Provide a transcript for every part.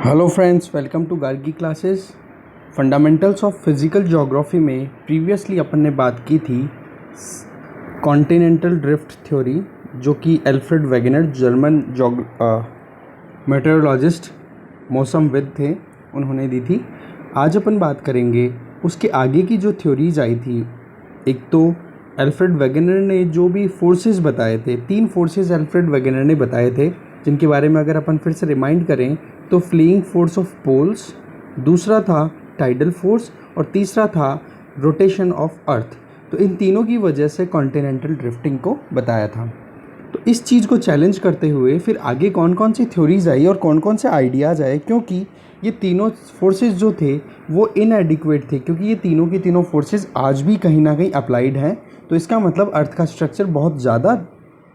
Hello friends, welcome to Gargi classes. Fundamentals of physical geography में previously अपन ने बात की थी कॉन्टिनेंटल ड्रिफ्ट थ्योरी, जो कि एल्फ्रेड वेगनर जर्मन मेटेरोलॉजिस्ट मौसमविद थे, उन्होंने दी थी। आज अपन बात करेंगे उसके आगे की जो थ्योरीज आई थी। एक तो एल्फ्रेड वेगनर ने जो भी फोर्सेस बताए थे, 3 फोर्सेस एल्फ्रेड वेगनर ने बताए थे, जिनके बारे में अगर अपन फिर से रिमाइंड करें तो फ्लीइंग फोर्स ऑफ पोल्स, दूसरा था टाइडल फोर्स और तीसरा था रोटेशन ऑफ अर्थ। तो इन तीनों की वजह से कॉन्टिनेंटल ड्रिफ्टिंग को बताया था। तो इस चीज़ को चैलेंज करते हुए फिर आगे कौन कौन सी थ्योरीज आई और कौन कौन से आइडियाज़ आए, क्योंकि ये तीनों फोर्सेस जो थे वो इनएडिक्वेट थे, क्योंकि ये तीनों की तीनों फोर्सेस आज भी कहीं ना कहीं अप्लाइड हैं। तो इसका मतलब अर्थ का स्ट्रक्चर बहुत ज़्यादा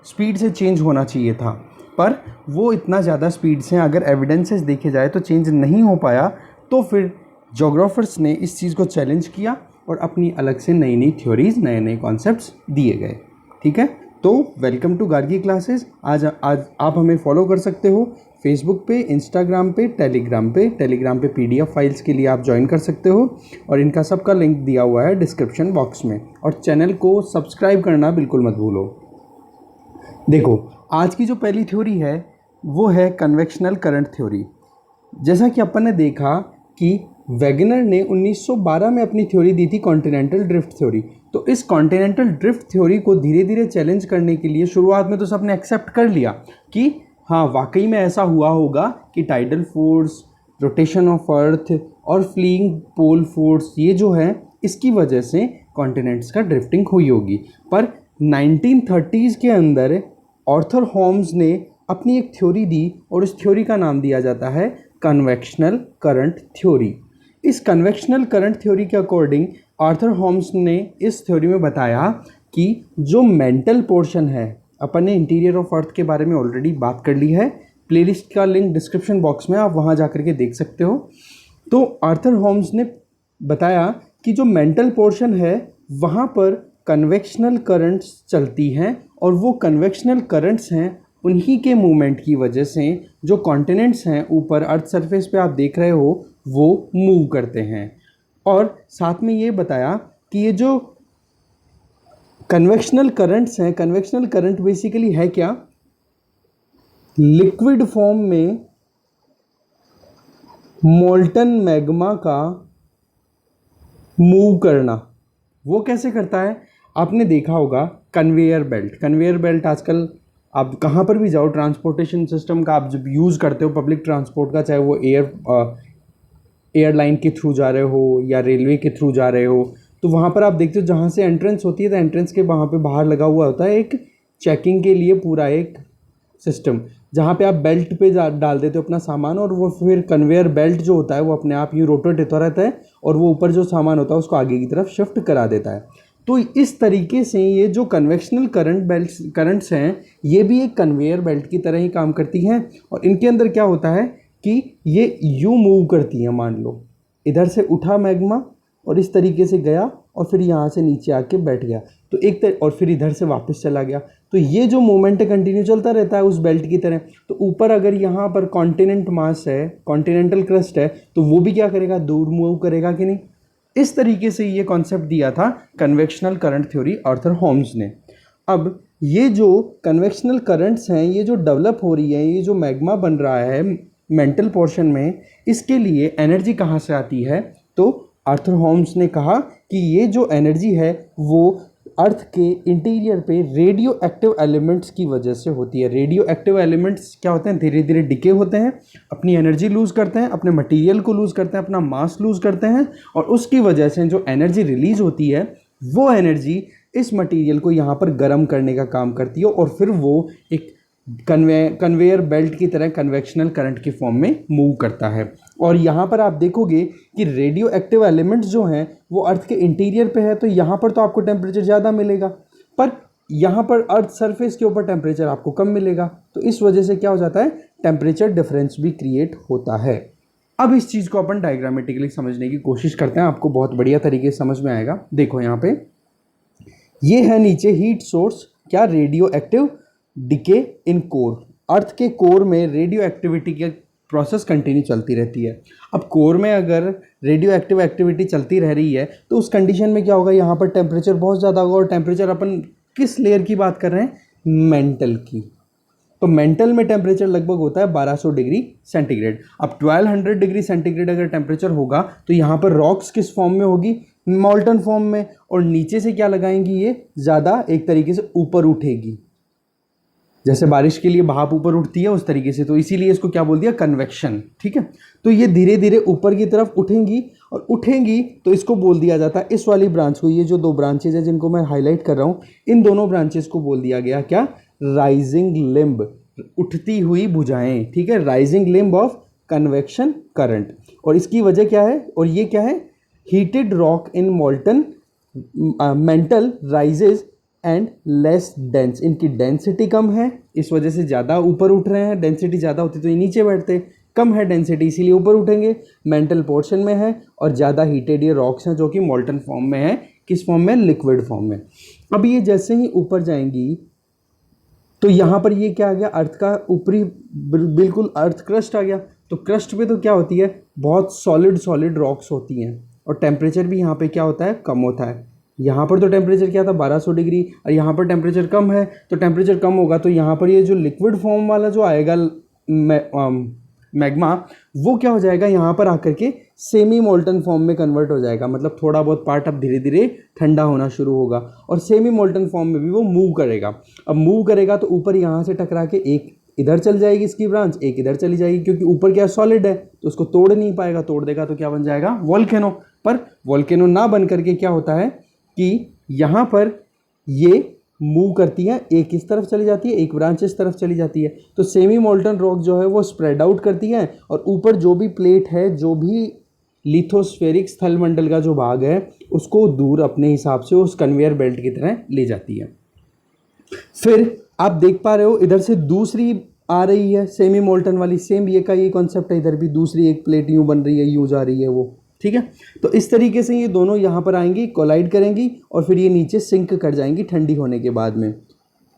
स्पीड से चेंज होना चाहिए था, पर वो इतना ज़्यादा स्पीड से अगर एविडेंसेस देखे जाए तो चेंज नहीं हो पाया। तो फिर जोग्राफर्स ने इस चीज़ को चैलेंज किया और अपनी अलग से नई नई थ्योरीज, नए नए कॉन्सेप्ट्स दिए गए। ठीक है, तो वेलकम टू गार्गी क्लासेस। आज आप हमें फॉलो कर सकते हो फेसबुक पे, इंस्टाग्राम पे, टेलीग्राम पे पीडीएफ फाइल्स के लिए आप ज्वाइन कर सकते हो, और इनका सबका लिंक दिया हुआ है डिस्क्रिप्शन बॉक्स में। और चैनल को सब्सक्राइब करना बिल्कुल मत भूलो। देखो, आज की जो पहली थ्योरी है वो है कन्वेक्शनल करंट थ्योरी। जैसा कि अपन ने देखा कि वेगनर ने 1912 में अपनी थ्योरी दी थी कॉन्टिनेंटल ड्रिफ्ट थ्योरी। तो इस कॉन्टिनेंटल ड्रिफ्ट थ्योरी को धीरे धीरे चैलेंज करने के लिए शुरुआत में तो सबने एक्सेप्ट कर लिया कि हाँ, वाकई में ऐसा हुआ होगा कि tidal force, rotation of earth और फ्लीइंग पोल फोर्स, ये जो है इसकी वजह से कॉन्टिनेंट्स का ड्रिफ्टिंग हुई होगी। पर 1930s के अंदर आर्थर होम्स ने अपनी एक थ्योरी दी और इस थ्योरी का नाम दिया जाता है कन्वेक्शनल करंट थ्योरी। इस कन्वेक्शनल करंट थ्योरी के अकॉर्डिंग आर्थर होम्स ने इस थ्योरी में बताया कि जो मेंटल पोर्शन है, अपन ने इंटीरियर ऑफ अर्थ के बारे में ऑलरेडी बात कर ली है, प्लेलिस्ट का लिंक डिस्क्रिप्शन बॉक्स में, आप वहाँ जा कर के देख सकते हो। तो आर्थर होम्स ने बताया कि जो मेंटल पोर्शन है वहाँ पर कन्वेक्शनल करंट्स चलती हैं, और वो कन्वेक्शनल करंट्स हैं उन्हीं के मूवमेंट की वजह से जो कॉन्टिनेंट्स हैं ऊपर अर्थ सरफेस पे आप देख रहे हो वो मूव करते हैं। और साथ में ये बताया कि ये जो कन्वेक्शनल करंट्स हैं, कन्वेक्शनल करंट बेसिकली है क्या, लिक्विड फॉर्म में मोल्टन मैग्मा का मूव करना। वो कैसे करता है? आपने देखा होगा कन्वेयर बेल्ट। कन्वेयर बेल्ट आजकल आप कहाँ पर भी जाओ, ट्रांसपोर्टेशन सिस्टम का आप जब यूज़ करते हो, पब्लिक ट्रांसपोर्ट का, चाहे वो एयरलाइन के थ्रू जा रहे हो या रेलवे के थ्रू जा रहे हो, तो वहाँ पर आप देखते हो जहाँ से एंट्रेंस होती है तो एंट्रेंस के वहाँ पे बाहर लगा हुआ होता है एक चेकिंग के लिए पूरा एक सिस्टम, जहाँ पे आप बेल्ट पे डाल देते हो अपना सामान, और वो फिर कन्वेयर बेल्ट जो होता है वो अपने आप यूँ रोटेट होता रहता है और वो ऊपर जो सामान होता है उसको आगे की तरफ शिफ्ट करा देता है। तो इस तरीके से ये जो कन्वेक्शनल करंट्स हैं ये भी एक कन्वेयर बेल्ट की तरह ही काम करती हैं, और इनके अंदर क्या होता है कि ये यूँ मूव करती हैं। मान लो इधर से उठा मैग्मा और इस तरीके से गया और फिर यहाँ से नीचे आके बैठ गया, तो और फिर इधर से वापस चला गया। तो ये जो मोमेंट है कंटिन्यू चलता रहता है उस बेल्ट की तरह। तो ऊपर अगर यहाँ पर कॉन्टिनेंट मास है, कॉन्टिनेंटल क्रस्ट है, तो वो भी क्या करेगा, दूर मूव करेगा कि नहीं। इस तरीके से ये कॉन्सेप्ट दिया था convectional current theory Arthur Holmes ने। अब ये जो कन्वेक्शनल करंट्स हैं, ये जो डेवलप हो रही है, ये जो मैग्मा बन रहा है मेंटल पोर्शन में, इसके लिए एनर्जी कहाँ से आती है? तो आर्थर होम्स ने कहा कि ये जो एनर्जी है वो अर्थ के इंटीरियर पे रेडियो एक्टिव एलिमेंट्स की वजह से होती है। रेडियो एक्टिव एलिमेंट्स क्या होते हैं? धीरे धीरे डिके होते हैं, अपनी एनर्जी लूज़ करते हैं, अपने मटेरियल को लूज़ करते हैं, अपना मास लूज़ करते हैं, और उसकी वजह से जो एनर्जी रिलीज़ होती है वो एनर्जी इस मटेरियल को यहाँ पर गर्म करने का काम करती है, और फिर वो एक कन्वेयर बेल्ट की तरह कन्वेक्शनल करंट की फॉर्म में मूव करता है। और यहाँ पर आप देखोगे कि रेडियो एक्टिव एलिमेंट्स जो हैं वो अर्थ के इंटीरियर पे है, तो यहाँ पर तो आपको टेम्परेचर ज़्यादा मिलेगा, पर यहाँ पर अर्थ सरफेस के ऊपर टेम्परेचर आपको कम मिलेगा। तो इस वजह से क्या हो जाता है, टेम्परेचर डिफरेंस भी क्रिएट होता है। अब इस चीज़ को अपन डायग्रामेटिकली समझने की कोशिश करते हैं, आपको बहुत बढ़िया तरीके से समझ में आएगा। देखो यहाँ पे ये है नीचे हीट सोर्स, क्या, रेडियो एक्टिव डिके इन कोर। अर्थ के कोर में रेडियो एक्टिविटी के प्रोसेस कंटिन्यू चलती रहती है। अब कोर में अगर रेडियो एक्टिव एक्टिविटी चलती रह रही है तो उस कंडीशन में क्या होगा, यहाँ पर टेम्परेचर बहुत ज़्यादा होगा। और टेम्परेचर अपन किस लेयर की बात कर रहे हैं, मेंटल की। तो मेंटल में टेम्परेचर लगभग होता है 1200 डिग्री सेंटीग्रेड। अब 1200 डिग्री सेंटीग्रेड अगर टेम्परेचर होगा तो यहाँ पर रॉक्स किस फॉर्म में होगी, मॉल्टन फॉर्म में। और नीचे से क्या लगाएंगी, ये ज़्यादा एक तरीके से ऊपर उठेगी, जैसे बारिश के लिए भाप ऊपर उठती है उस तरीके से। तो इसीलिए इसको क्या बोल दिया, कन्वेक्शन। ठीक है, तो ये धीरे धीरे ऊपर की तरफ उठेंगी और उठेंगी तो इसको बोल दिया जाता है, इस वाली ब्रांच को, ये जो दो ब्रांचेज है जिनको मैं हाईलाइट कर रहा हूँ, इन दोनों ब्रांचेस को बोल दिया गया क्या, राइजिंग लिम्ब, उठती हुई भुजाएं। ठीक है, rising limb of convection current. और इसकी वजह क्या है, और ये क्या है, heated rock in मॉल्टन mental rises and less dense. इनकी डेंसिटी कम है, इस वजह से ज़्यादा ऊपर उठ रहे हैं। डेंसिटी ज़्यादा होती तो ये नीचे बैठते, कम है डेंसिटी इसीलिए ऊपर उठेंगे, मेंटल पोर्शन में है। और ज़्यादा हीटेड ये रॉक्स हैं जो कि मॉल्टन फॉर्म में है, किस फॉर्म में, लिक्विड फॉर्म में। अब ये जैसे ही ऊपर जाएंगी तो यहाँ पर ये क्या आ गया, अर्थ का ऊपरी बिल्कुल अर्थ क्रस्ट आ गया। तो क्रस्ट पे तो क्या होती है, बहुत सॉलिड रॉक्स होती हैं। और टेम्परेचर भी यहाँ पे क्या होता है, कम होता है। यहाँ पर तो टेम्परेचर क्या था, 1200 डिग्री, और यहाँ पर टेम्परेचर कम है। तो टेम्परेचर कम होगा तो यहाँ पर ये जो लिक्विड फॉर्म वाला जो आएगा मैग्मा, वो क्या हो जाएगा, यहाँ पर आकर के सेमी मोल्टन फॉर्म में कन्वर्ट हो जाएगा। मतलब थोड़ा बहुत पार्ट अब धीरे धीरे ठंडा होना शुरू होगा और सेमी मोल्टन फॉर्म में भी वो मूव करेगा। अब मूव करेगा तो ऊपर यहाँ से टकरा के एक इधर चल जाएगी इसकी ब्रांच, एक इधर चली जाएगी, क्योंकि ऊपर क्या सॉलिड है तो उसको तोड़ नहीं पाएगा। तोड़ देगा तो क्या बन जाएगा, वोल्केनो। पर वोल्केनो ना बन करके क्या होता है कि यहाँ पर ये मूव करती है, एक इस तरफ चली जाती है, एक ब्रांच इस तरफ चली जाती है। तो सेमी मोल्टन रॉक जो है वो स्प्रेड आउट करती है और ऊपर जो भी प्लेट है, जो भी लिथोस्फेरिक स्थल मंडल का जो भाग है, उसको दूर अपने हिसाब से उस कन्वेयर बेल्ट की तरह ले जाती है। फिर आप देख पा रहे हो इधर से दूसरी आ रही है सेमी मोल्टन वाली, सेम ये का ये कॉन्सेप्ट है। इधर भी दूसरी एक प्लेट यूँ बन रही है, यूँ जा रही है वो। ठीक है, तो इस तरीके से ये दोनों यहाँ पर आएंगी, कोलाइड करेंगी और फिर ये नीचे सिंक कर जाएंगी। ठंडी होने के बाद में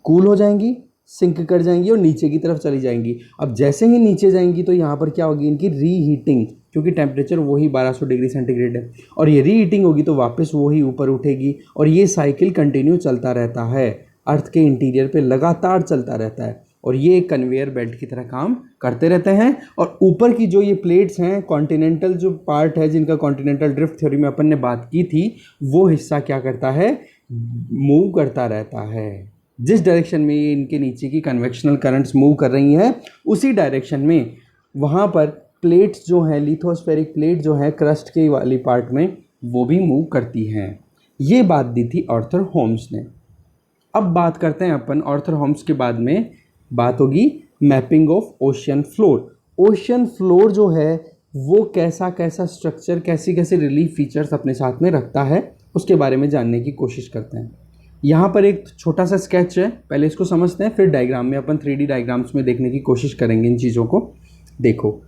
कूल हो जाएंगी, सिंक कर जाएंगी और नीचे की तरफ चली जाएंगी। अब जैसे ही नीचे जाएंगी तो यहाँ पर क्या होगी, इनकी रीहीटिंग, क्योंकि टेम्परेचर वही 1200 डिग्री सेंटीग्रेड है। और ये रीहीटिंग होगी तो वापस वही ऊपर उठेगी और ये साइकिल कंटिन्यू चलता रहता है, अर्थ के इंटीरियर पे लगातार चलता रहता है। और ये एक कन्वेयर बेल्ट की तरह काम करते रहते हैं। और ऊपर की जो ये प्लेट्स हैं, कॉन्टिनेंटल जो पार्ट है, जिनका कॉन्टिनेंटल ड्रिफ्ट थ्योरी में अपन ने बात की थी, वो हिस्सा क्या करता है, मूव करता रहता है। जिस डायरेक्शन में ये इनके नीचे की कन्वेक्शनल करंट्स मूव कर रही हैं, उसी डायरेक्शन में वहाँ पर प्लेट्स जो हैं, लिथोस्फेरिक प्लेट जो है क्रस्ट के वाली पार्ट में, वो भी मूव करती हैं। ये बात दी थी आर्थर होम्स ने। अब बात करते हैं अपन आर्थर होम्स के बाद में बात होगी mapping of ocean floor. Ocean floor जो है वो कैसा कैसा स्ट्रक्चर, कैसी कैसी रिलीफ फीचर्स अपने साथ में रखता है, उसके बारे में जानने की कोशिश करते हैं। यहाँ पर एक छोटा सा स्केच है, पहले इसको समझते हैं, फिर डायग्राम में अपन 3D डायग्राम्स में देखने की कोशिश करेंगे इन चीज़ों को। देखो,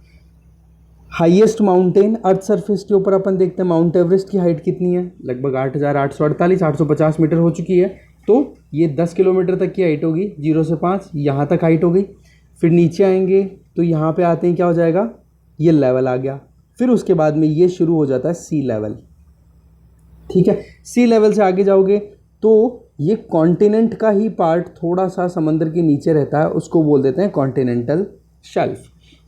हाईएस्ट माउंटेन अर्थ सरफेस के ऊपर अपन देखते हैं माउंट एवरेस्ट की हाइट कितनी है, लगभग 8848 850 मीटर हो चुकी है। तो ये 10 किलोमीटर तक की हाइट होगी, 0 से 5 यहाँ तक हाइट हो गई। फिर नीचे आएंगे तो यहाँ पे आते हैं, क्या हो जाएगा, ये लेवल आ गया। फिर उसके बाद में ये शुरू हो जाता है सी लेवल। ठीक है, सी लेवल से आगे जाओगे तो ये कॉन्टिनेंट का ही पार्ट थोड़ा सा समंदर के नीचे रहता है, उसको बोल देते हैं कॉन्टिनेंटल शेल्फ।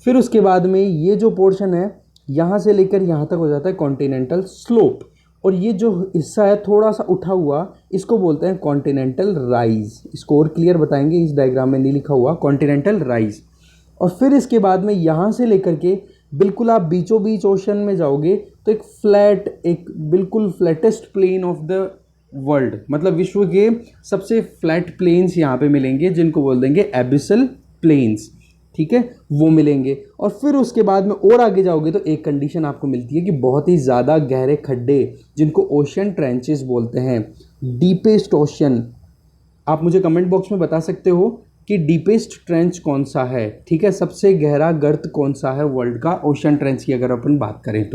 फिर उसके बाद में ये जो पोर्शन है यहाँ से लेकर यहाँ तक हो जाता है कॉन्टिनेंटल स्लोप। और ये जो हिस्सा है थोड़ा सा उठा हुआ, इसको बोलते हैं कॉन्टिनेंटल राइज। इसको और क्लियर बताएंगे, इस डायग्राम में नहीं लिखा हुआ, कॉन्टिनेंटल राइज। और फिर इसके बाद में यहाँ से लेकर के बिल्कुल आप बीचों बीच ओशन में जाओगे तो एक फ्लैट, एक बिल्कुल flattest plain of the world, मतलब विश्व के सबसे फ्लैट प्लेन्स यहाँ पे मिलेंगे, जिनको बोल देंगे एबिसल प्लेन्स। ठीक है, वो मिलेंगे। और फिर उसके बाद में और आगे जाओगे तो एक कंडीशन आपको मिलती है कि बहुत ही ज़्यादा गहरे खड्डे, जिनको ओशन ट्रेंचेस बोलते हैं, डीपेस्ट ओशन। आप मुझे कमेंट बॉक्स में बता सकते हो कि डीपेस्ट ट्रेंच कौन सा है। ठीक है, सबसे गहरा गर्त कौन सा है वर्ल्ड का, ओशन ट्रेंच की अगर अपन बात करें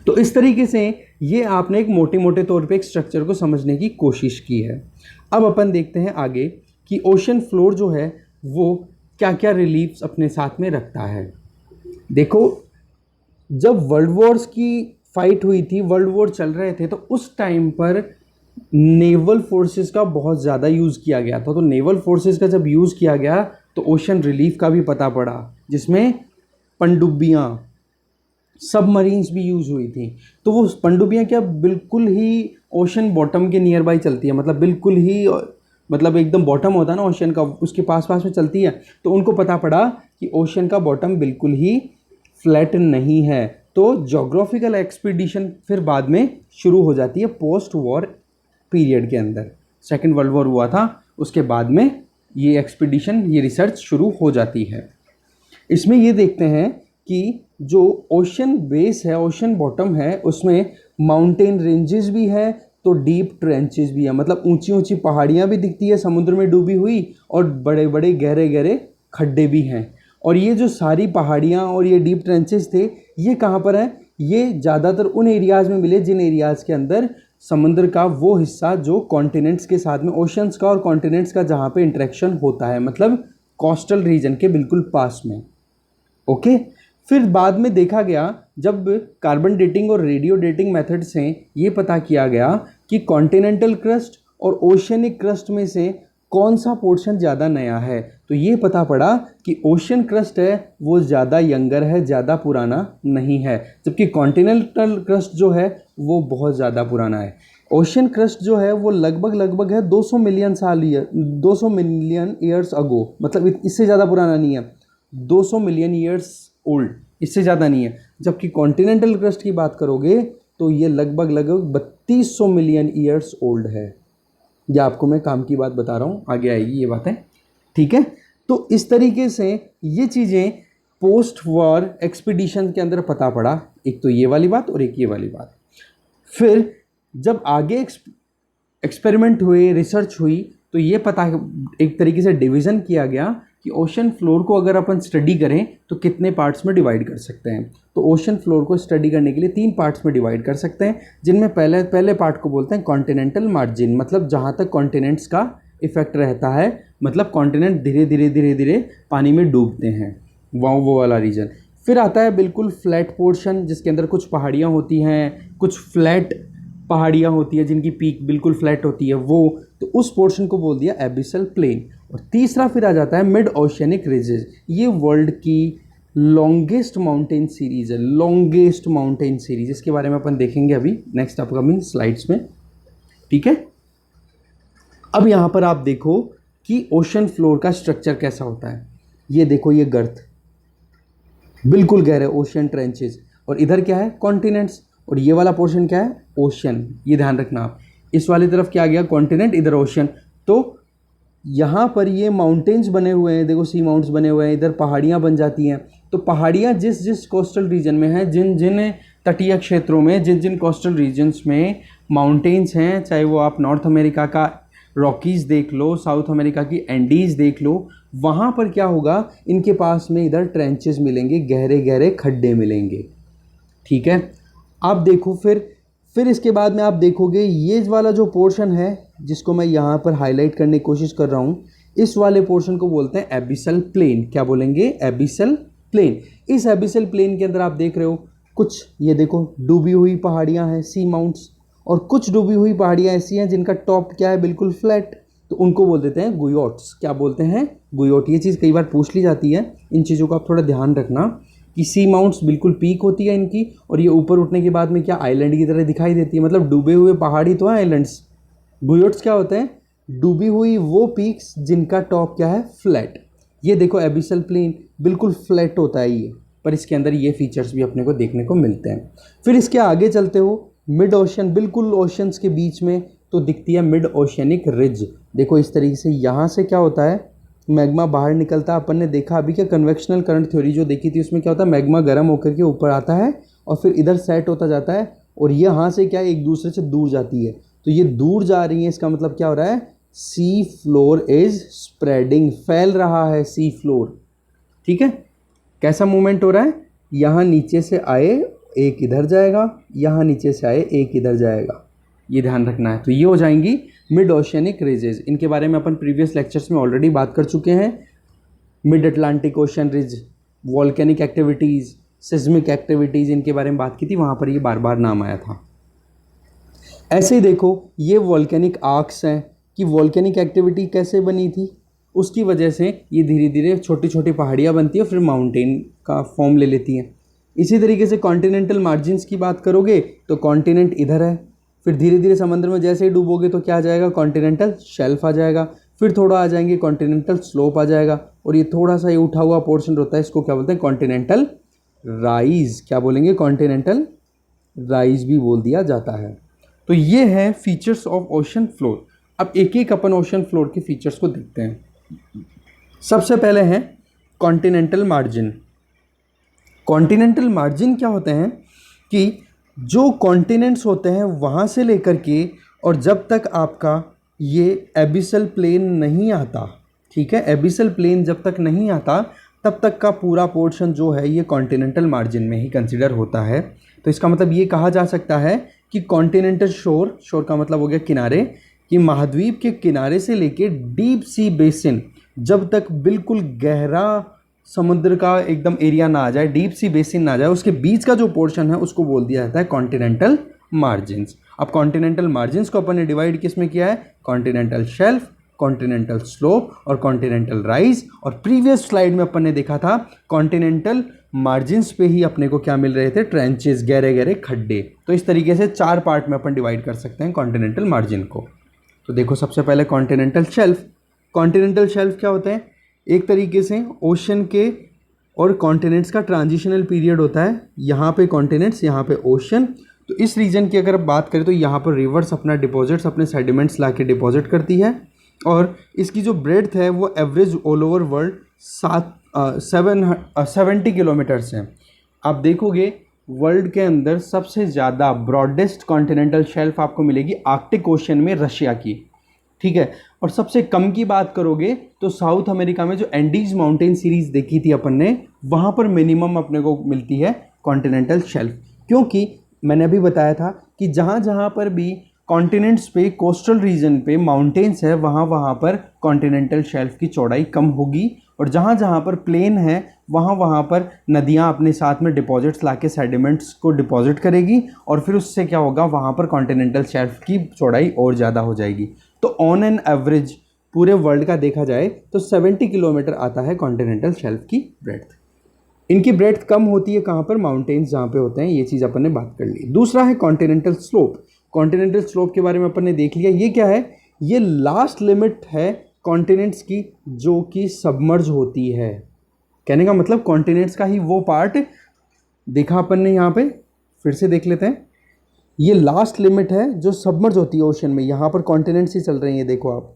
तो इस तरीके से ये आपने एक मोटे मोटे तौर पे एक स्ट्रक्चर को समझने की कोशिश की है। अब अपन देखते हैं आगे कि ओशन फ्लोर जो है वो क्या क्या रिलीफ्स अपने साथ में रखता है। देखो, जब वर्ल्ड वॉर्स की फाइट हुई थी, वर्ल्ड वॉर चल रहे थे, तो उस टाइम पर नेवल फोर्सेस का बहुत ज़्यादा यूज़ किया गया था। तो नेवल फोर्सेस का जब यूज़ किया गया तो ओशन रिलीफ का भी पता पड़ा, जिसमें पनडुब्बियाँ, सबमरीन्स भी यूज़ हुई थी। तो वो पनडुब्बियाँ क्या बिल्कुल ही ओशन बॉटम के नियर बाई चलती है, मतलब बिल्कुल ही, मतलब एकदम बॉटम होता है ना ओशन का, उसके पास पास में चलती है। तो उनको पता पड़ा कि ओशन का बॉटम बिल्कुल ही फ्लैट नहीं है। तो जोग्राफिकल एक्सपीडिशन फिर बाद में शुरू हो जाती है पोस्ट वॉर पीरियड के अंदर। सेकेंड वर्ल्ड वॉर हुआ था, उसके बाद में ये एक्सपीडिशन, ये रिसर्च शुरू हो जाती है। इसमें ये देखते हैं कि जो ओशन बेस है, ओशन बॉटम है, उसमें माउंटेन रेंजेस भी है, तो डीप ट्रेंचेस भी है, मतलब ऊंची ऊंची पहाड़ियाँ भी दिखती है समुद्र में डूबी हुई, और बड़े बड़े गहरे गहरे खड्डे भी हैं। और ये जो सारी पहाड़ियाँ और ये डीप ट्रेंचेस थे, ये कहाँ पर हैं? ये ज़्यादातर उन एरियाज़ में मिले जिन एरियाज़ के अंदर समुद्र का वो हिस्सा जो कॉन्टिनेंट्स के साथ में, ओशंस का और कॉन्टिनेंट्स का जहाँ पे इंटरेक्शन होता है, मतलब कोस्टल रीजन के बिल्कुल पास में। ओके। फिर बाद में देखा गया, जब कार्बन डेटिंग और रेडियो डेटिंग मेथड से ये पता किया गया कि कॉन्टिनेंटल क्रस्ट और ओशियनिक क्रस्ट में से कौन सा पोर्शन ज़्यादा नया है। तो ये पता पड़ा कि ओशन क्रस्ट है वो ज़्यादा यंगर है, ज़्यादा पुराना नहीं है, जबकि कॉन्टिनेंटल क्रस्ट जो है वो बहुत ज़्यादा पुराना है। ओशन क्रस्ट जो है वो लगभग है 200 मिलियन साल, 200 मिलियन ईयर्स अगो, मतलब इससे ज़्यादा पुराना नहीं है, 200 मिलियन ईयर्स ओल्ड, इससे ज़्यादा नहीं है। जबकि कॉन्टिनेंटल क्रस्ट की बात करोगे तो ये लगभग 3200 मिलियन ईयर्स ओल्ड है। ये आपको मैं काम की बात बता रहा हूँ, आगे आएगी ये बातें, ठीक है। तो इस तरीके से ये चीज़ें पोस्ट वॉर एक्सपीडिशन के अंदर पता पड़ा, एक तो ये वाली बात और एक ये वाली बात। फिर जब आगे एक्सपेरिमेंट हुए, रिसर्च हुई, तो ये पता, एक तरीके से डिवीज़न किया गया कि ओशन फ्लोर को अगर अपन स्टडी करें तो कितने पार्ट्स में डिवाइड कर सकते हैं। तो ओशन फ्लोर को स्टडी करने के लिए 3 पार्ट्स में डिवाइड कर सकते हैं, जिनमें पहले पार्ट को बोलते हैं कॉन्टिनेंटल मार्जिन, मतलब जहाँ तक कॉन्टिनेंट्स का इफेक्ट रहता है, मतलब कॉन्टिनेंट धीरे धीरे पानी में डूबते हैं, वो वाला रीजन। फिर आता है बिल्कुल फ्लैट पोर्शन, जिसके अंदर कुछ पहाड़ियाँ होती हैं, कुछ फ्लैट पहाड़ियाँ होती है जिनकी पीक बिल्कुल फ्लैट होती है, वो, तो उस पोर्शन को बोल दिया एबिसल प्लेन। और तीसरा फिर आ जाता है मिड ओशियनिक रिजेस। ये वर्ल्ड की लॉन्गेस्ट माउंटेन सीरीज है, लॉन्गेस्ट माउंटेन सीरीज, इसके बारे में अपन देखेंगे अभी नेक्स्ट अपकमिंग स्लाइड्स में, ठीक है। अब यहाँ पर आप देखो कि ओशन फ्लोर का स्ट्रक्चर कैसा होता है। ये देखो, ये गर्थ बिल्कुल गहरे ओशियन ट्रेंचेस, और इधर क्या है? कॉन्टिनेंट्स, और ये वाला पोर्शन क्या है? ओशन। ये ध्यान रखना आप, इस वाली तरफ क्या आ गया? कॉन्टिनेंट, इधर ओशन। तो यहाँ पर ये माउंटेन्स बने हुए हैं, देखो सी माउंट्स बने हुए हैं, इधर पहाड़ियाँ बन जाती हैं। तो पहाड़ियाँ जिस जिस कोस्टल रीजन में हैं, जिन जिन तटीय क्षेत्रों में, जिन जिन कोस्टल रीजन्स में माउंटेन्स हैं, चाहे वो आप नॉर्थ अमेरिका का रॉकीज़ देख लो, साउथ अमेरिका की एंडीज़ देख लो, वहाँ पर क्या होगा? इनके पास में इधर ट्रेंचेस मिलेंगे, गहरे गहरे खड्डे मिलेंगे, ठीक है। आप देखो फिर इसके बाद में आप देखोगे ये वाला जो पोर्शन है, जिसको मैं यहाँ पर हाईलाइट करने की कोशिश कर रहा हूँ, इस वाले पोर्शन को बोलते हैं एबिसल प्लेन। क्या बोलेंगे? Abyssal plain. इस एबिसल प्लेन के अंदर आप देख रहे हो कुछ, ये देखो डूबी हुई पहाड़ियाँ हैं, सी माउंट्स, और कुछ डूबी हुई पहाड़ियाँ ऐसी हैं जिनका टॉप क्या है? बिल्कुल फ्लैट, तो उनको बोल देते हैं गुयोट्स। क्या बोलते हैं? गुयोट। ये चीज़ कई बार पूछ ली जाती है, इन चीज़ों का आप थोड़ा ध्यान रखना कि सी माउंट्स बिल्कुल पीक होती है इनकी, और ये ऊपर उठने के बाद में क्या आइलैंड की तरह दिखाई देती है, मतलब डूबे हुए पहाड़ी तो हैं आइलैंड्स। गुयोट्स क्या होते हैं? डूबी हुई वो पीक्स जिनका टॉप क्या है? फ्लैट। ये देखो एबिसल प्लेन बिल्कुल फ्लैट होता है ये, पर इसके अंदर ये फीचर्स भी अपने को देखने को मिलते हैं। फिर इसके आगे चलते हो, मिड ओशन, बिल्कुल ओशंस के बीच में तो दिखती है मिड ओशियनिक रिज। देखो इस तरीके से, यहाँ से क्या होता है? मैग्मा बाहर निकलता है। अपन ने देखा अभी क्या, कन्वेक्शनल करंट थ्योरी जो देखी थी, उसमें क्या होता है? मैग्मा गर्म होकर के ऊपर आता है और फिर इधर सेट होता जाता है, और यहाँ से क्या एक दूसरे से दूर जाती है। तो ये दूर जा रही है, इसका मतलब क्या हो रहा है? सी फ्लोर इज स्प्रेडिंग, फैल रहा है सी फ्लोर, ठीक है। कैसा मूवमेंट हो रहा है? यहाँ नीचे से आए एक इधर जाएगा, यहाँ नीचे से आए एक इधर जाएगा, ये ध्यान रखना है। तो ये हो जाएंगी मिड ओशियनिक रिजेज। इनके बारे में अपन प्रीवियस लेक्चर्स में ऑलरेडी बात कर चुके हैं। Mid Atlantic ocean ridge, volcanic activities, seismic activities, इनके बारे में बात की थी, वहाँ पर ये बार बार नाम आया था। ऐसे ही देखो ये वॉल्केनिक आर्क्स हैं कि वॉल्केनिक एक्टिविटी कैसे बनी थी, उसकी वजह से ये धीरे धीरे छोटी छोटी पहाड़ियाँ बनती है, फिर माउंटेन का फॉर्म ले लेती हैं। इसी तरीके से कॉन्टिनेंटल मार्जिन्स की बात करोगे तो कॉन्टिनेंट इधर है, फिर धीरे धीरे समंदर में जैसे ही डूबोगे तो क्या आ जाएगा, कॉन्टिनेंटल शेल्फ आ जाएगा, फिर थोड़ा आ जाएंगे कॉन्टिनेंटल स्लोप आ जाएगा, और ये थोड़ा सा ये उठा हुआ पोर्शन होता है, इसको क्या बोलते हैं, कॉन्टिनेंटल राइज। क्या बोलेंगे, कॉन्टिनेंटल राइज भी बोल दिया जाता है। तो ये है फीचर्स ऑफ ओशन फ्लोर। अब एक एक अपन ओशन फ्लोर के फीचर्स को देखते हैं। सबसे पहले है कॉन्टिनेंटल मार्जिन। कॉन्टिनेंटल मार्जिन क्या होते हैं कि जो कॉन्टिनेंट्स होते हैं वहाँ से लेकर के और जब तक आपका ये एबिसल प्लेन नहीं आता, ठीक है, एबिसल प्लेन जब तक नहीं आता तब तक का पूरा पोर्शन जो है ये कॉन्टिनेंटल मार्जिन में ही कंसिडर होता है। तो इसका मतलब ये कहा जा सकता है कि कॉन्टिनेंटल शोर, शोर का मतलब हो गया किनारे, कि महाद्वीप के किनारे से लेके डीप सी बेसिन, जब तक बिल्कुल गहरा समुद्र का एकदम एरिया ना आ जाए, डीप सी बेसिन ना आ जाए, उसके बीच का जो पोर्शन है उसको बोल दिया जाता है कॉन्टिनेंटल मार्जिन्स। अब कॉन्टिनेंटल मार्जिन्स को अपन ने डिवाइड किस में किया है, कॉन्टिनेंटल शेल्फ, कॉन्टिनेंटल स्लोप और कॉन्टिनेंटल राइज। और प्रीवियस स्लाइड में अपन ने देखा था कॉन्टिनेंटल मार्जिन्स पे ही अपने को क्या मिल रहे थे, ट्रेंचेस, गहरे गहरे खड्डे। तो इस तरीके से 4 पार्ट में अपन डिवाइड कर सकते हैं कॉन्टिनेंटल मार्जिन को। तो देखो सबसे पहले कॉन्टिनेंटल शेल्फ। कॉन्टिनेंटल शेल्फ क्या होते हैं, एक तरीके से ओशन के और कॉन्टिनेंट्स का ट्रांजिशनल पीरियड होता है। यहाँ पे कॉन्टिनेंट्स, यहाँ पे ओशन। तो इस रीजन की अगर बात करें तो यहाँ पर रिवर्स अपना डिपॉजिट्स, अपने सेडिमेंट्स ला के डिपॉजिट करती है, और इसकी जो ब्रेड्थ है वो average all over world 70 kilometres हैं। आप देखोगे वर्ल्ड के अंदर सबसे ज़्यादा ब्रॉडेस्ट कॉन्टिनेंटल शेल्फ आपको मिलेगी आर्कटिक ओशन में, रशिया की, ठीक है। और सबसे कम की बात करोगे तो साउथ अमेरिका में जो एंडीज माउंटेन सीरीज देखी थी अपन ने, वहाँ पर मिनिमम अपने को मिलती है कॉन्टिनेंटल शेल्फ। क्योंकि मैंने अभी बताया था कि जहाँ जहाँ पर भी कॉन्टिनेंट्स पे, कोस्टल रीजन पे माउंटेन्स है, वहाँ वहाँ पर कॉन्टिनेंटल शेल्फ की चौड़ाई कम होगी, और जहाँ जहाँ पर प्लेन है वहाँ वहाँ पर नदियाँ अपने साथ में डिपॉजिट्स लाके सेडिमेंट्स को डिपॉजिट करेगी, और फिर उससे क्या होगा, वहाँ पर कॉन्टिनेंटल शेल्फ की चौड़ाई और ज़्यादा हो जाएगी। तो ऑन एन एवरेज पूरे वर्ल्ड का देखा जाए तो 70 किलोमीटर आता है कॉन्टिनेंटल शेल्फ की ब्रेड्थ। इनकी ब्रेड्थ कम होती है कहाँ पर, माउंटेन्स जहाँ पे होते हैं। ये चीज़ अपन ने बात कर ली। दूसरा है कॉन्टिनेंटल स्लोप। कॉन्टिनेंटल स्लोप के बारे में अपन ने देख लिया। ये क्या है, ये लास्ट लिमिट है कॉन्टिनेंट्स की जो कि सबमर्ज होती है। कहने का मतलब कॉन्टिनेंट्स का ही वो पार्ट देखा अपन ने, यहाँ पे फिर से देख लेते हैं। ये लास्ट लिमिट है जो सबमर्ज होती है ओशन में, यहाँ पर कॉन्टिनेंट्स ही चल रहे हैं, ये देखो आप,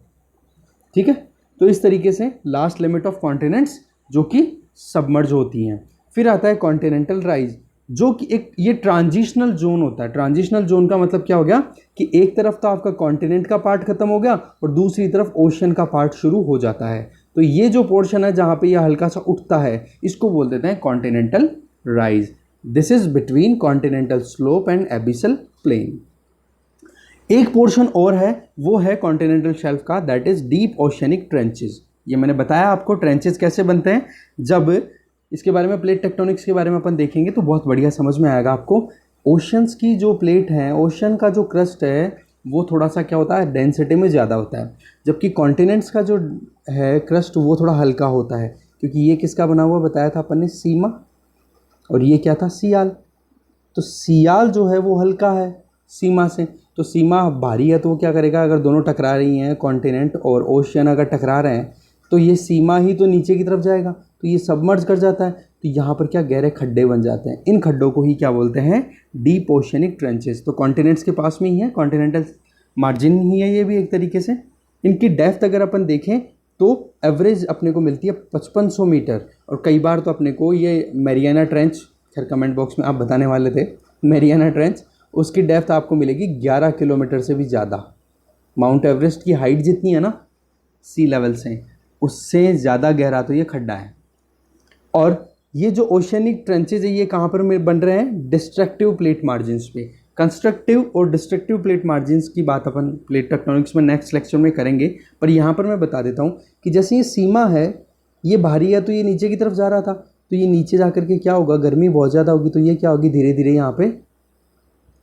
ठीक है। तो इस तरीके से लास्ट लिमिट ऑफ कॉन्टिनेंट्स जो कि सबमर्ज होती हैं। फिर आता है कॉन्टिनेंटल राइज, जो कि एक ये ट्रांजिशनल जोन होता है। ट्रांजिशनल जोन का मतलब क्या हो गया कि एक तरफ तो आपका कॉन्टिनेंट का पार्ट खत्म हो गया और दूसरी तरफ ओशन का पार्ट शुरू हो जाता है। तो ये जो पोर्शन है जहाँ पे ये हल्का सा उठता है, इसको बोल देते हैं continental rise. This is between continental slope and abyssal plain. एक पोर्शन और है, वो है कॉन्टिनेंटल शेल्फ का, that is deep oceanic trenches. ये मैंने बताया आपको ट्रेंचेस कैसे बनते हैं। जब इसके बारे में, प्लेट टेक्टोनिक्स के बारे में अपन देखेंगे तो बहुत बढ़िया समझ में आएगा आपको। ओशंस की जो प्लेट है, ओशन का जो क्रस्ट है वो थोड़ा सा क्या होता है, डेंसिटी में ज़्यादा होता है, जबकि कॉन्टिनेंट्स का जो है क्रस्ट वो थोड़ा हल्का होता है। क्योंकि ये किसका बना हुआ बताया था अपन ने, सीमा, और ये क्या था, सियाल। तो सियाल जो है वो हल्का है सीमा से, तो सीमा भारी है तो वो क्या करेगा, अगर दोनों टकरा रही हैं, कॉन्टिनेंट और ओशियन अगर टकरा रहे हैं, तो ये सीमा ही तो नीचे की तरफ जाएगा, तो ये सबमर्ज कर जाता है। तो यहाँ पर क्या गहरे खड्डे बन जाते हैं। इन खड्डों को ही क्या बोलते हैं, डीप ओशनिक ट्रेंचेस। तो कॉन्टिनेंट्स के पास में ही है, कॉन्टिनेंटल मार्जिन ही है ये भी एक तरीके से। इनकी डेप्थ अगर अपन देखें तो एवरेज अपने को मिलती है 5500 मीटर, और कई बार तो अपने को ये मैरियाना ट्रेंच, खैर कमेंट बॉक्स में आप बताने वाले थे, मैरियाना ट्रेंच, उसकी डेप्थ आपको मिलेगी 11 किलोमीटर से भी ज़्यादा। माउंट एवरेस्ट की हाइट जितनी है ना सी लेवल से, उससे ज़्यादा गहरा तो ये खड्डा है। और ये जो ओशनिक ट्रेंचेज है ये कहाँ पर बन रहे हैं, डिस्ट्रक्टिव प्लेट मार्जिन्स पे। कंस्ट्रक्टिव और डिस्ट्रक्टिव प्लेट मार्जिन्स की बात अपन प्लेट टेक्टोनिक्स में नेक्स्ट लेक्चर में करेंगे, पर यहाँ पर मैं बता देता हूँ कि जैसे ये सीमा है, ये भारी है तो ये नीचे की तरफ जा रहा था, तो ये नीचे जा कर के क्या होगा, गर्मी बहुत ज़्यादा होगी, तो ये क्या होगी, धीरे धीरे यहाँ पे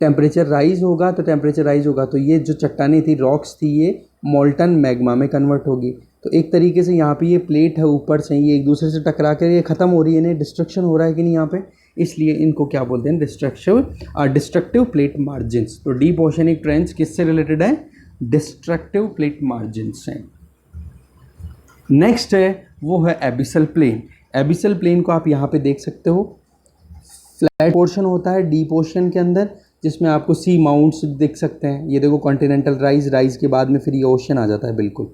टेम्परेचर राइज होगा। तो टेम्परेचर राइज होगा तो ये जो चट्टानें थी, रॉक्स थी, ये मोल्टन मैग्मा में कन्वर्ट होगी। तो एक तरीके से यहाँ पे ये प्लेट है ऊपर से, ये एक दूसरे से टकरा कर ये ख़त्म हो रही है, इन्हें डिस्ट्रक्शन हो रहा है कि नहीं यहाँ पे, इसलिए इनको क्या बोलते हैं, डिस्ट्रक्टिव प्लेट मार्जिन्स। तो डीप ओशनिक ट्रेंड्स किससे रिलेटेड है, डिस्ट्रक्टिव प्लेट मार्जिन्स हैं। नेक्स्ट है वो है एबिसल प्लेन। एबिसल प्लेन को आप यहाँ पे देख सकते हो, फ्लैट पोर्शन होता है डीप ओशन के अंदर, जिसमें आपको सी माउंट्स दिख सकते हैं। ये देखो कॉन्टिनेंटल राइज के बाद में फिर ये ओशन आ जाता है बिल्कुल,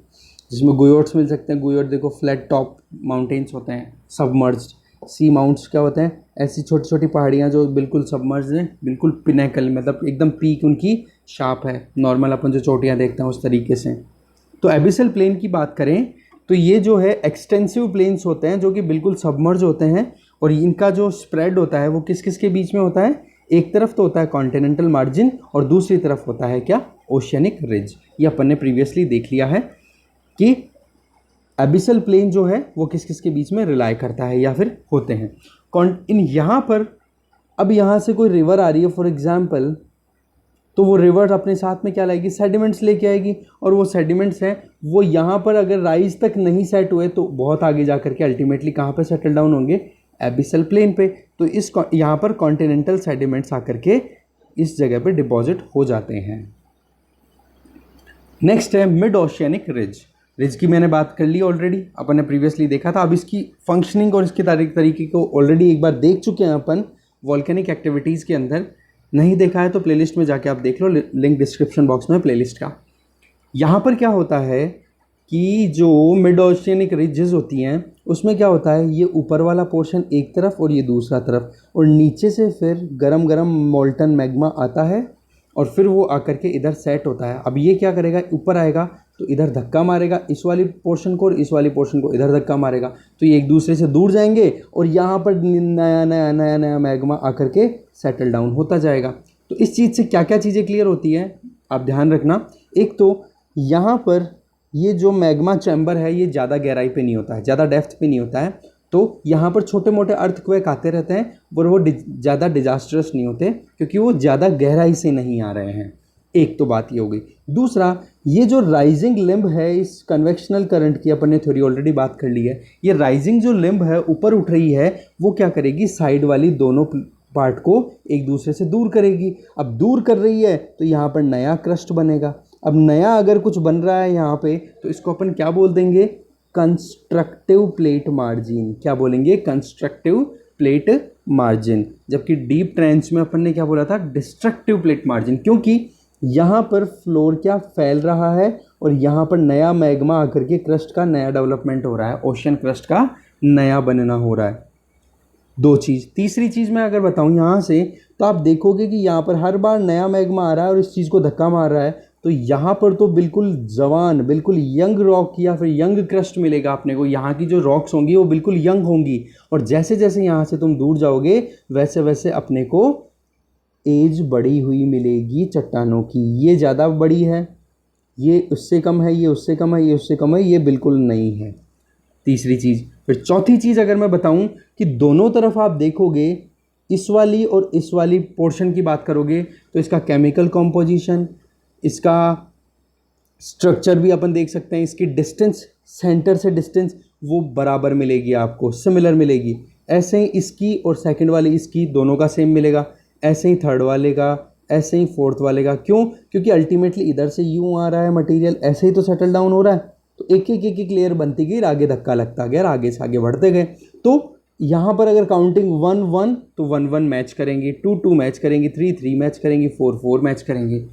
जिसमें गुयोर्ड्स मिल सकते हैं। गुयोर्ड देखो फ्लैट टॉप माउंटेन्स होते हैं सबमर्ज्ड। सी माउंट्स क्या होते हैं, ऐसी छोटी छोटी पहाड़ियाँ जो बिल्कुल सबमर्ज्ड हैं, बिल्कुल पिनेकल, मतलब एकदम पीक उनकी शार्प है, नॉर्मल अपन जो चोटियाँ देखते हैं उस तरीके से। तो एबिसल प्लेन की बात करें तो ये जो है एक्सटेंसिव प्लेन्स होते हैं जो कि बिल्कुल सबमर्ज होते हैं, और इनका जो स्प्रेड होता है वो किस किस के बीच में होता है, एक तरफ तो होता है कॉन्टिनेंटल मार्जिन और दूसरी तरफ होता है क्या, ओशियनिक रिज। ये अपन ने प्रीवियसली देख लिया है कि एबिसल प्लेन जो है वो किस किस के बीच में रिलाई करता है या फिर होते हैं। इन यहाँ पर अब यहाँ से कोई रिवर आ रही है फॉर एग्जाम्पल, तो वो रिवर अपने साथ में क्या लाएगी, सेडिमेंट्स लेके आएगी, और वो सेडिमेंट्स हैं वो यहाँ पर अगर राइज तक नहीं सेट हुए तो बहुत आगे जा करके अल्टीमेटली कहाँ पे सेटल डाउन होंगे, एबिसल प्लेन पे। तो इस यहाँ पर कॉन्टिनेंटल सेडिमेंट्स आकर के इस जगह पे डिपॉजिट हो जाते हैं। नेक्स्ट है मिड ओशियनिक रिज। रिज की मैंने बात कर ली ऑलरेडी, अपन ने प्रीवियसली देखा था। अब इसकी फंक्शनिंग और इसके तरीके को ऑलरेडी एक बार देख चुके हैं अपन वॉल्केनिक एक्टिविटीज़ के अंदर। नहीं देखा है तो प्लेलिस्ट में जाके आप देख लो, लिंक डिस्क्रिप्शन बॉक्स में प्लेलिस्ट का। यहाँ पर क्या होता है कि जो मिड ओशियनिक रिजेस होती हैं उसमें क्या होता है, ये ऊपर वाला पोर्शन एक तरफ और ये दूसरा तरफ, और नीचे से फिर गरम गरम मोल्टन मैग्मा आता है और फिर वो आकर के इधर सेट होता है। अब ये क्या करेगा, ऊपर आएगा तो इधर धक्का मारेगा इस वाली पोर्शन को, और इस वाली पोर्शन को इधर धक्का मारेगा, तो ये एक दूसरे से दूर जाएंगे और यहाँ पर नया नया नया नया मैग्मा आकर के सेटल डाउन होता जाएगा। तो इस चीज़ से क्या क्या चीज़ें क्लियर होती हैं आप ध्यान रखना। एक तो यहाँ पर ये जो मैग्मा चैम्बर है ये ज़्यादा गहराई पे नहीं होता है, ज़्यादा डेप्थ पे नहीं होता है, तो यहाँ पर छोटे मोटे अर्थक्वेक आते रहते हैं और वो ज़्यादा डिजास्टरस नहीं होते क्योंकि वो ज़्यादा गहराई से नहीं आ रहे हैं। एक तो बात ये हो गई। दूसरा, ये जो राइजिंग लिम्ब है इस कन्वेक्शनल करंट की अपन ने थ्योरी ऑलरेडी बात कर ली है, ये राइजिंग जो लिम्ब है ऊपर उठ रही है वो क्या करेगी, साइड वाली दोनों पार्ट को एक दूसरे से दूर करेगी। अब दूर कर रही है तो यहाँ पर नया क्रस्ट बनेगा। अब नया अगर कुछ बन रहा है यहाँ पे तो इसको अपन क्या बोल देंगे, कंस्ट्रक्टिव प्लेट मार्जिन। क्या बोलेंगे, कंस्ट्रक्टिव प्लेट मार्जिन। जबकि डीप ट्रेंच में अपन ने क्या बोला था, डिस्ट्रक्टिव प्लेट मार्जिन, क्योंकि यहाँ पर फ्लोर क्या फैल रहा है और यहाँ पर नया मैग्मा आकर के क्रस्ट का नया डेवलपमेंट हो रहा है, ओशन क्रस्ट का नया बनना हो रहा है। दो चीज़। तीसरी चीज़ मैं अगर बताऊँ यहाँ से तो आप देखोगे कि यहाँ पर हर बार नया मैग्मा आ रहा है और इस चीज़ को धक्का मार रहा है, तो यहाँ पर तो बिल्कुल जवान, बिल्कुल यंग रॉक या फिर यंग क्रस्ट मिलेगा अपने को। यहाँ की जो रॉक्स होंगी वो बिल्कुल यंग होंगी, और जैसे जैसे यहाँ से तुम दूर जाओगे वैसे वैसे अपने को एज बढ़ी हुई मिलेगी चट्टानों की। ये ज़्यादा बड़ी है, ये उससे कम है, ये उससे कम है, ये उससे कम है, ये बिल्कुल नहीं है। तीसरी चीज़। फिर चौथी चीज़ अगर मैं बताऊं कि दोनों तरफ आप देखोगे, इस वाली और इस वाली पोर्शन की बात करोगे तो इसका केमिकल कॉम्पोजिशन, इसका स्ट्रक्चर भी अपन देख सकते हैं, इसकी डिस्टेंस, सेंटर से डिस्टेंस वो बराबर मिलेगी आपको, सिमिलर मिलेगी। ऐसे ही इसकी और सेकंड वाली इसकी दोनों का सेम मिलेगा, ऐसे ही थर्ड वाले का, ऐसे ही फोर्थ वाले का। क्यों? क्योंकि अल्टीमेटली इधर से यूँ आ रहा है मटेरियल, ऐसे ही तो सेटल डाउन हो रहा है, तो एक एक लेयर बनती गई, आगे धक्का लगता गया, आगे से आगे बढ़ते गए। तो यहाँ पर अगर काउंटिंग 1 1 तो 1 1 मैच करेंगे, 2 2 मैच करेंगे, 3 3 मैच करेंगे, 4 4 मैच करेंगे।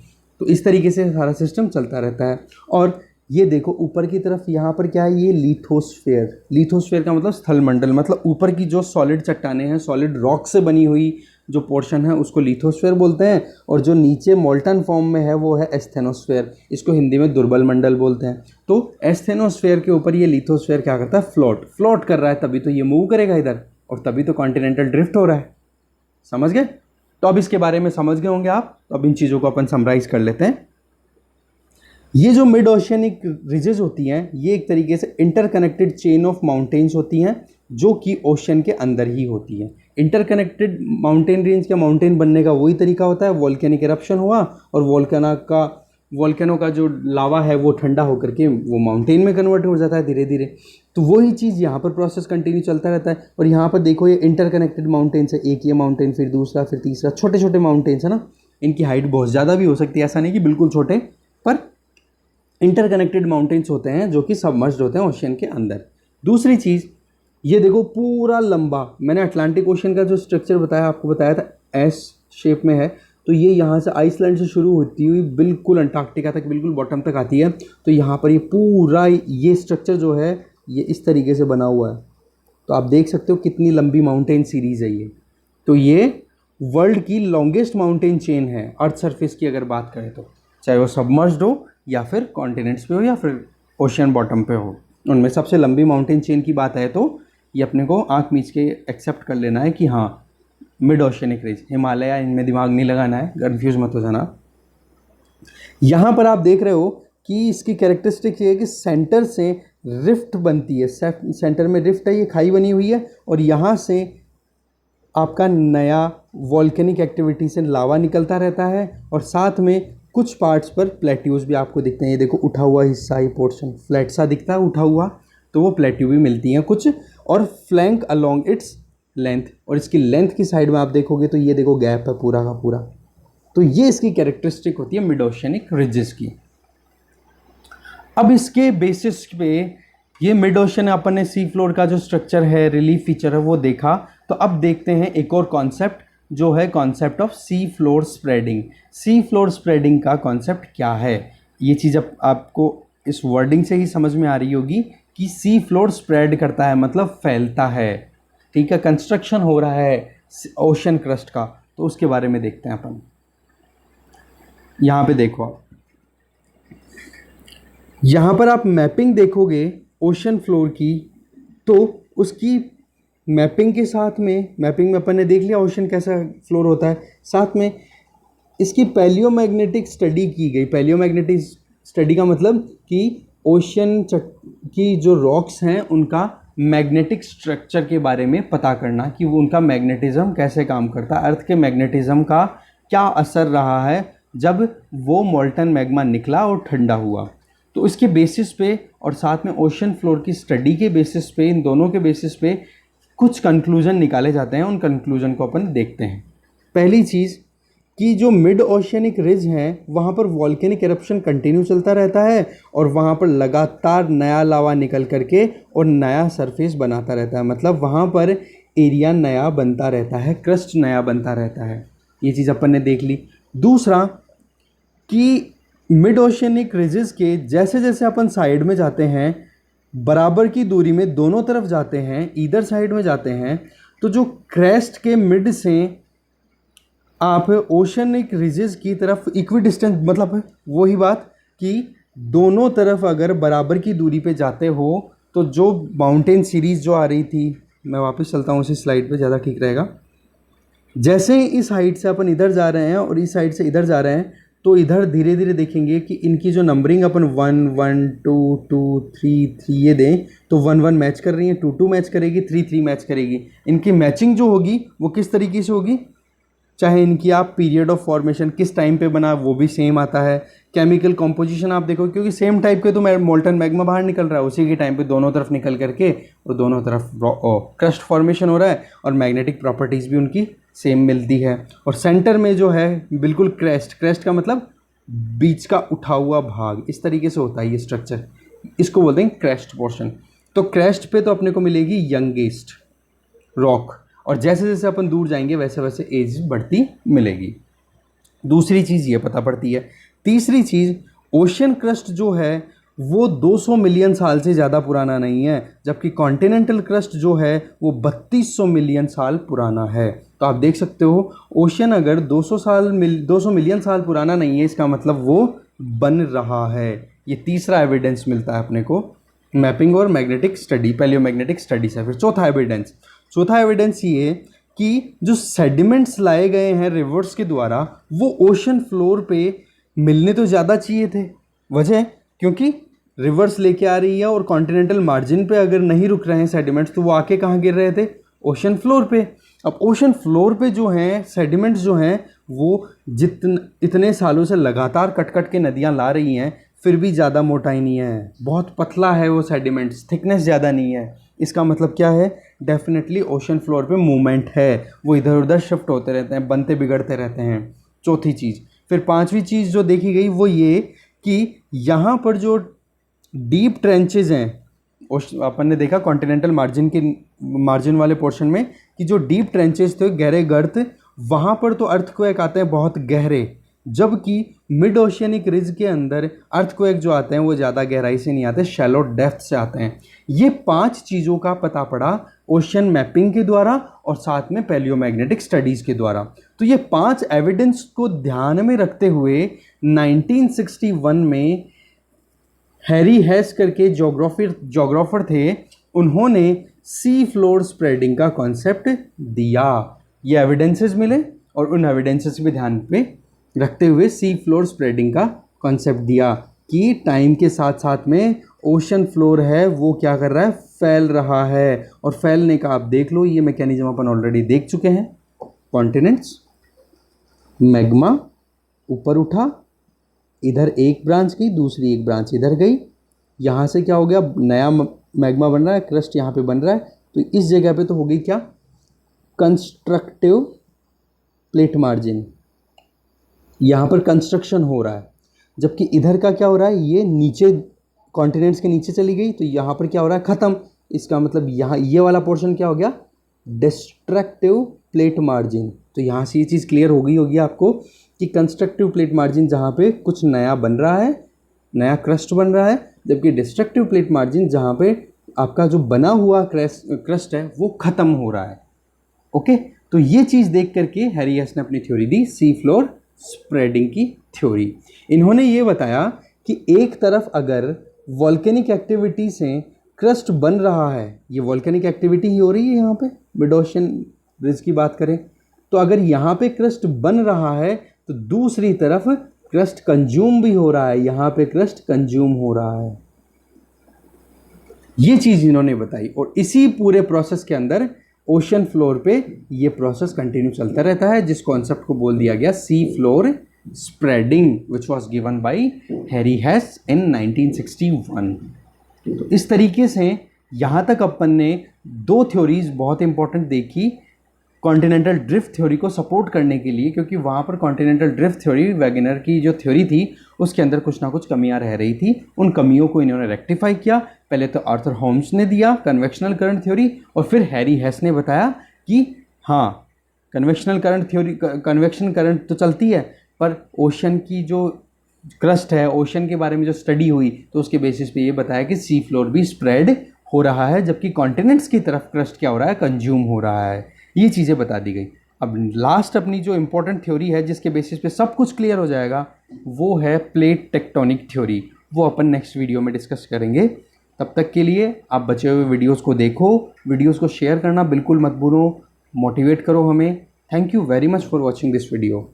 तो इस तरीके से सारा सिस्टम चलता रहता है। और ये देखो ऊपर की तरफ यहाँ पर क्या है, ये लिथोस्फेयर। लिथोस्फेयर का मतलब स्थलमंडल, मतलब ऊपर की जो सॉलिड चट्टानें हैं, सॉलिड रॉक से बनी हुई जो पोर्शन है उसको लिथोस्फेयर बोलते हैं, और जो नीचे मोल्टन फॉर्म में है वो है एस्थेनोस्फेयर। इसको हिंदी में दुर्बल मंडल बोलते हैं। तो एस्थेनोस्फेयर के ऊपर ये लिथोस्फेयर क्या करता है, फ्लोट कर रहा है, तभी तो ये मूव करेगा इधर, और तभी तो कॉन्टिनेंटल ड्रिफ्ट हो रहा है। समझ गए? तो अब इसके बारे में समझ गए होंगे आप। तो अब इन चीज़ों को अपन समराइज कर लेते हैं। ये जो मिड ओशियनिक रिजेस होती हैं ये एक तरीके से इंटरकनेक्टेड चेन ऑफ माउंटेन्स होती हैं, जो कि ओशन के अंदर ही होती है। इंटरकनेक्टेड माउंटेन रेंज का माउंटेन बनने का वही तरीका होता है, वॉल्केनिक एरप्शन हुआ और वॉल्केनो का जो लावा है वो ठंडा होकर के वो माउंटेन में कन्वर्ट हो जाता है धीरे धीरे। तो वही चीज़ यहाँ पर प्रोसेस कंटिन्यू चलता रहता है। और यहाँ पर देखो ये इंटरकनेक्टेड माउंटेन्स है, एक ये माउंटेन फिर दूसरा फिर तीसरा, छोटे छोटे माउंटेन्स है ना, इनकी हाइट बहुत ज़्यादा भी हो सकती है, ऐसा नहीं कि बिल्कुल छोटे, पर इंटरकनेक्टेड माउंटेन्स होते हैं जो कि सबमर्ज्ड होते हैं ओशियन के अंदर। दूसरी चीज़ ये देखो पूरा लंबा, मैंने अटलांटिक ओशन का जो स्ट्रक्चर बताया आपको बताया था एस शेप में है, तो ये यहाँ से आइसलैंड से शुरू होती हुई बिल्कुल अंटार्कटिका तक बिल्कुल बॉटम तक आती है। तो यहाँ पर ये पूरा ये स्ट्रक्चर जो है ये इस तरीके से बना हुआ है। तो आप देख सकते हो कितनी लंबी माउंटेन सीरीज़ है ये। तो ये वर्ल्ड की लॉन्गेस्ट माउंटेन चेन है अर्थ सरफेस की अगर बात करें तो, चाहे वो सबमर्ज्ड हो या फिर कॉन्टिनेंट्स पे हो या फिर ओशियन बॉटम पे हो। उनमें सबसे लंबी माउंटेन चेन की बात है तो ये अपने को आंख मीच के एक्सेप्ट कर लेना है कि हाँ मिड ओशियनिक रेंज, हिमालय, इनमें दिमाग नहीं लगाना है, कंफ्यूज मत हो जाना। यहाँ पर आप देख रहे हो कि इसकी कैरेक्टरिस्टिक ये है कि सेंटर से रिफ्ट बनती है, सेंटर में रिफ्ट है, ये खाई बनी हुई है और यहाँ से आपका नया वॉल्केनिक एक्टिविटी से लावा निकलता रहता है और साथ में कुछ पार्ट्स पर प्लेट्यूज भी आपको दिखते हैं। ये देखो उठा हुआ हिस्सा, ये पोर्शन फ्लैट सा दिखता है उठा हुआ, तो वो प्लेट्यू भी मिलती हैं कुछ। और फ्लैंक अलोंग इट्स लेंथ, और इसकी लेंथ की साइड में आप देखोगे तो ये देखो गैप है पूरा का पूरा। तो ये इसकी कैरेक्टरिस्टिक होती है मिड ओशियनिक रिजेस की। अब इसके बेसिस पे ये मिड ओशन अपन ने सी फ्लोर का जो स्ट्रक्चर है, रिलीफ फीचर है वो देखा। तो अब देखते हैं एक और कॉन्सेप्ट जो है concept of C floor spreading. C floor spreading का कॉन्सेप्ट क्या है, ये चीज़ अब आपको इस वर्डिंग से ही समझ में आ रही होगी कि सी फ्लोर स्प्रेड करता है मतलब फैलता है, ठीक है, कंस्ट्रक्शन हो रहा है ओशन क्रस्ट का। तो उसके बारे में देखते हैं अपन। यहाँ पे देखो आप, यहाँ पर आप मैपिंग देखोगे ओशन फ्लोर की, तो उसकी मैपिंग के साथ में, मैपिंग में अपन ने देख लिया ओशन कैसा फ्लोर होता है, साथ में इसकी पैलियोमैग्नेटिक स्टडी की गई। पैलियोमैग्नेटिक स्टडी का मतलब कि ओशन की जो रॉक्स हैं उनका मैग्नेटिक स्ट्रक्चर के बारे में पता करना कि वो उनका मैग्नेटिज्म कैसे काम करता है, अर्थ के मैग्नेटिज्म का क्या असर रहा है जब वो मोल्टन मैग्मा निकला और ठंडा हुआ। तो इसके बेसिस पे और साथ में ओशन फ्लोर की स्टडी के बेसिस पे, इन दोनों के बेसिस पे कुछ कंक्लूजन निकाले जाते हैं। उन कंक्लूजन को अपन देखते हैं। पहली चीज़ कि जो मिड ओशियनिक रिज हैं वहाँ पर वॉल्केनिक एरप्शन कंटिन्यू चलता रहता है और वहाँ पर लगातार नया लावा निकल करके और नया सरफेस बनाता रहता है, मतलब वहाँ पर एरिया नया बनता रहता है, क्रस्ट नया बनता रहता है। ये चीज़ अपन ने देख ली। दूसरा कि मिड ओशियनिक रिजेस के जैसे जैसे अपन साइड में जाते हैं, बराबर की दूरी में दोनों तरफ जाते हैं, ईदर साइड में जाते हैं, तो जो क्रेस्ट के मिड से आप ओशियनिक रिजेस की तरफ इक्वी डिस्टेंस, मतलब वही बात कि दोनों तरफ अगर बराबर की दूरी पे जाते हो तो जो माउंटेन सीरीज़ जो आ रही थी, मैं वापस चलता हूँ उसी स्लाइड पे, ज़्यादा ठीक रहेगा। जैसे इस हाइट से अपन इधर जा रहे हैं और इस साइड से इधर जा रहे हैं, तो इधर धीरे धीरे देखेंगे कि इनकी जो नंबरिंग अपन 1 1 2 2 3 3 ये दें तो 1 1 मैच कर रही है, 2 2 मैच करेगी, 3 3 मैच करेगी। इनकी मैचिंग जो होगी वो किस तरीके से होगी, चाहे इनकी आप पीरियड ऑफ फॉर्मेशन किस टाइम पे बना वो भी सेम आता है। केमिकल कॉम्पोजिशन आप देखो, क्योंकि सेम टाइप के तो मोल्टन मैग्मा बाहर निकल रहा है, उसी के टाइम पे दोनों तरफ निकल करके और दोनों तरफ क्रस्ट फॉर्मेशन हो रहा है और मैग्नेटिक प्रॉपर्टीज़ भी उनकी सेम मिलती है। और सेंटर में जो है बिल्कुल क्रेस्ट का मतलब बीच का उठा हुआ भाग, इस तरीके से होता है ये स्ट्रक्चर, इसको बोलते हैं क्रेस्ट पोर्शन। तो क्रेस्ट पे तो अपने को मिलेगी यंगेस्ट रॉक, और जैसे जैसे अपन दूर जाएंगे वैसे वैसे एज बढ़ती मिलेगी। दूसरी चीज़ ये पता पड़ती है। तीसरी चीज़, ओशियन क्रस्ट जो है वो 200 मिलियन साल से ज़्यादा पुराना नहीं है, जबकि कॉन्टिनेंटल क्रस्ट जो है वो 3200 मिलियन साल पुराना है। तो आप देख सकते हो ओशियन अगर 200 मिलियन साल पुराना नहीं है, इसका मतलब वो बन रहा है। ये तीसरा एविडेंस मिलता है अपने को मैपिंग और मैग्नेटिक स्टडी, पैलियोमैग्नेटिक स्टडी से। फिर चौथा एविडेंस ये कि जो सेडिमेंट्स लाए गए हैं रिवर्स के द्वारा वो ओशन फ्लोर पे मिलने तो ज़्यादा चाहिए थे। वजह क्योंकि रिवर्स लेके आ रही है और कॉन्टिनेंटल मार्जिन पे अगर नहीं रुक रहे हैं सेडिमेंट्स तो वो आके कहाँ गिर रहे थे, ओशन फ्लोर पे। अब ओशन फ्लोर पे जो हैं सेडिमेंट्स जो हैं वो इतने सालों से लगातार कट कट के नदियाँ ला रही हैं, फिर भी ज़्यादा मोटाई नहीं है, बहुत पतला है वो सेडिमेंट्स, थिकनेस ज़्यादा नहीं है। इसका मतलब क्या है, डेफिनेटली ओशन फ्लोर पे मूवमेंट है, वो इधर उधर शिफ्ट होते रहते हैं, बनते बिगड़ते रहते हैं। चौथी चीज़। फिर पांचवी चीज़ जो देखी गई वो ये कि यहाँ पर जो डीप ट्रेंचेज हैं, अपन ने देखा कॉन्टिनेंटल मार्जिन वाले पोर्शन में कि जो डीप ट्रेंचेज थे, गहरे गर्त, वहाँ पर तो अर्थक्वेक आते हैं बहुत गहरे, जबकि मिड ओशियनिक रिज के अंदर अर्थक्वेक जो आते हैं वो ज़्यादा गहराई से नहीं आते, शैलो डेप्थ से आते हैं। ये 5 चीज़ों का पता पड़ा ओशन मैपिंग के द्वारा और साथ में पैलियोमैग्नेटिक स्टडीज़ के द्वारा। तो ये 5 एविडेंस को ध्यान में रखते हुए 1961 में हैरी हेस करके जोग्राफर थे, उन्होंने सी फ्लोर स्प्रेडिंग का कॉन्सेप्ट दिया। ये एविडेंसेस मिले और उन एविडेंसेस पे ध्यान पे रखते हुए सी फ्लोर स्प्रेडिंग का कॉन्सेप्ट दिया कि टाइम के साथ साथ में ओशन फ्लोर है वो क्या कर रहा है, फैल रहा है। और फैलने का आप देख लो, ये मैकेनिज्म अपन ऑलरेडी देख चुके हैं। कॉन्टिनेंट्स, मैग्मा ऊपर उठा, इधर एक ब्रांच गई, दूसरी एक ब्रांच इधर गई, यहाँ से क्या हो गया, नया मैग्मा बन रहा है, क्रस्ट यहाँ पे बन रहा है। तो इस जगह पे तो हो गई क्या, कंस्ट्रक्टिव प्लेट मार्जिन, यहाँ पर कंस्ट्रक्शन हो रहा है। जबकि इधर का क्या हो रहा है, ये नीचे कॉन्टिनेंट्स के नीचे चली गई, तो यहाँ पर क्या हो रहा है, ख़त्म। इसका मतलब यहाँ ये वाला पोर्शन क्या हो गया, डिस्ट्रक्टिव प्लेट मार्जिन। तो यहाँ से ये चीज़ क्लियर हो गई होगी आपको कि कंस्ट्रक्टिव प्लेट मार्जिन जहाँ पे कुछ नया बन रहा है, नया क्रस्ट बन रहा है, जबकि डिस्ट्रक्टिव प्लेट मार्जिन जहाँ पे आपका जो बना हुआ क्रस्ट है वो ख़त्म हो रहा है। ओके, तो ये चीज़ देख करके हैरी हेस ने अपनी थ्योरी दी, सी फ्लोर स्प्रेडिंग की थ्योरी। इन्होंने ये बताया कि एक तरफ अगर वॉल्केनिक एक्टिविटी से क्रस्ट बन रहा है, ये वॉल्केनिक एक्टिविटी ही हो रही है यहाँ पे, मिड ओशन रिज की बात करें तो अगर यहाँ पे क्रस्ट बन रहा है तो दूसरी तरफ क्रस्ट कंज्यूम भी हो रहा है, यहाँ पे क्रस्ट कंज्यूम हो रहा है। ये चीज़ इन्होंने बताई और इसी पूरे प्रोसेस के अंदर ओशन फ्लोर पे ये प्रोसेस कंटिन्यू चलता रहता है, जिस कॉन्सेप्ट को बोल दिया गया sea floor spreading, which was given by Harry Hess in 1961। तो इस तरीके से यहाँ तक अपन ने 2 थ्योरीज बहुत इंपॉर्टेंट देखी कॉन्टिनेंटल ड्रिफ्ट थ्योरी को सपोर्ट करने के लिए, क्योंकि वहाँ पर कॉन्टिनेंटल ड्रिफ्ट थ्योरी, वैगनर की जो थ्योरी थी उसके अंदर कुछ ना कुछ कमियां रह रही थी। उन कमियों को इन्होंने रेक्टिफाई किया। पहले तो आर्थर होम्स ने दिया कन्वेक्शनल करंट थ्योरी और फिर हैरी हेस ने बताया कि हाँ, convectional current theory, convection current तो चलती है, पर ओशन की जो क्रस्ट है, ओशन के बारे में जो स्टडी हुई तो उसके बेसिस पे ये बताया कि सी फ्लोर भी स्प्रेड हो रहा है, जबकि कॉन्टिनेंट्स की तरफ क्रस्ट क्या हो रहा है, कंज्यूम हो रहा है। ये चीज़ें बता दी गई। अब लास्ट अपनी जो इंपॉर्टेंट थ्योरी है जिसके बेसिस पे सब कुछ क्लियर हो जाएगा वो है प्लेट टेक्टोनिक थ्योरी। वो अपन नेक्स्ट वीडियो में डिस्कस करेंगे। तब तक के लिए आप बचे हुए वीडियोस को देखो, वीडियोस को शेयर करना बिल्कुल मत भूलो, मोटिवेट करो हमें। Thank you very much for watching this video.